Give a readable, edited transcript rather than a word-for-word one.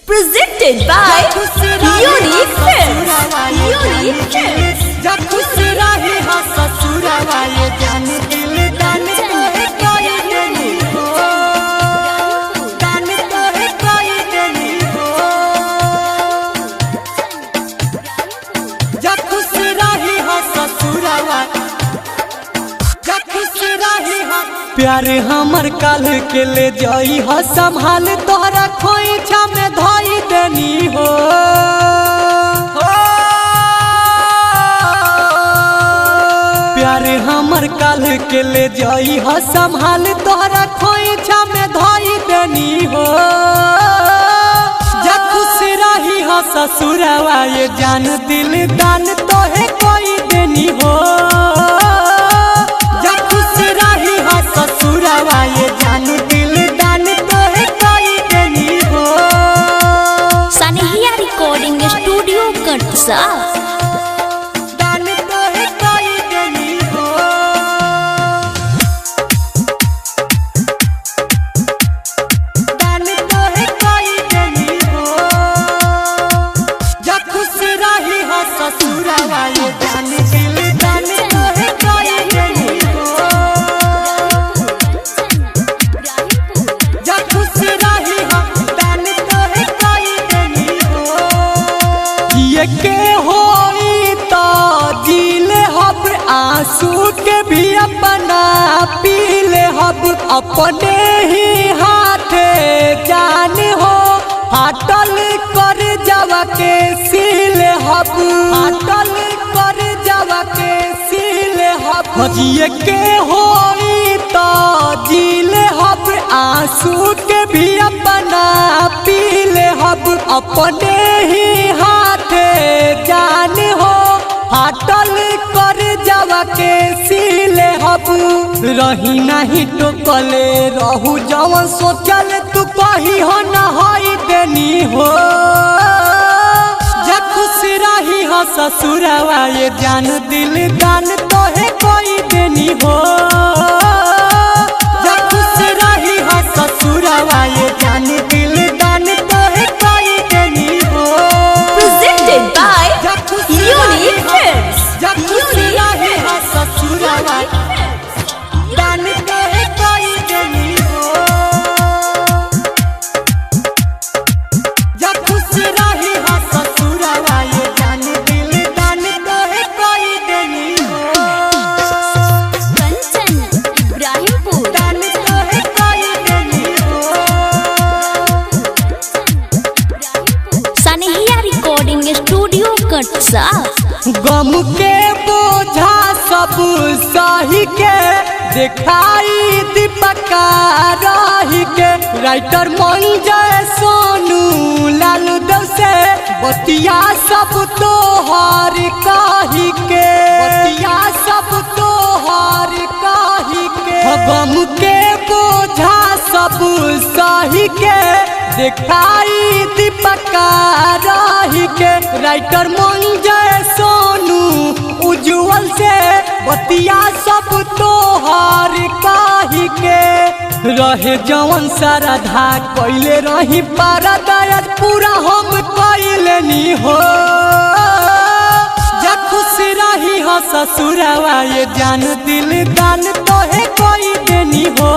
Presented by Unique Films. Unique Films. जब खुश रही हो ससुरवा ये जान दिल दान तो है कोई नहीं हो, दान तो है कोई नहीं हो। जब खुश रही हो ससुरवा, जब खुश रही हो प्यारे हमर काल के ले जाई हो संभाल तोहरा खोइछा में धोई देनी हो। प्यारे हमर काल के ले जाई हो संभाल तोहरा खोइछा में धोई देनी हो। जब खुश रही हो ससुरवा ये जान दिल दान तो है कोई देनी हो। जब खुश रही हो ससुरवा ये जान दिल दान तो है कोई देनी हो। Sanehia Recording Studio Katsa. दान तो है कोई देनी हो। दान तो है कोई देनी हो। जब खुश रही हो ससुरवा ये जान दिल दान तो है कोई देनी हो। जब खुश रही हो दान तो है कोई देनी हो। ये के होई तो जीले हब आंसू के भी अपना पीले हब अपने ही हाथे जान हो। हाटल कर जावा के सीले हब, हाटल कर जावा के सीले हब। जिए के होई तो जीले हब आंसू के भी अपना पीले हब अपने ही हाथे जान हो। हाटल कर जावा के सीले हब रही नहीं टोकले रहू जवन सोचल तू कही हो न होई देनी हो। जब खुश रही हो ससुरवा ये जान दिल दान तो है कोई देनी हो। जब खुश रही हो ससुरवा ये जान दिल दान तो है कोई देनी हो। Presented by जब खुश Unique Films. जब खुश रही हो ससुरवा दान तो है कोई देनी हो। जब खुश रही हो ससुरवा ये जान दिल दान तो है कोई देनी हो। Kanchan, Ibrahimpur. दान तो है कोई देनी हो। Sanehia Recording Studio Katsa. गम के बोझा सब सही के दिखाई दीपका रही के। राइटर मंजय सोनू लालू देव से बतिया सब तोहर कही के, बतिया सब तोहर कही के। गम के बोझा सब सही के दिखाई दीपका रही के। राइटर मंजय सोनू उज्जवल से बतिया सब तोहर कही के। रहे जवन श्रद्धा कैले रही पारदायज पूरा हम कैलनी हो। जब खुश रही हो ससुरवा ये जान दिल दान तो है कोई देनी हो।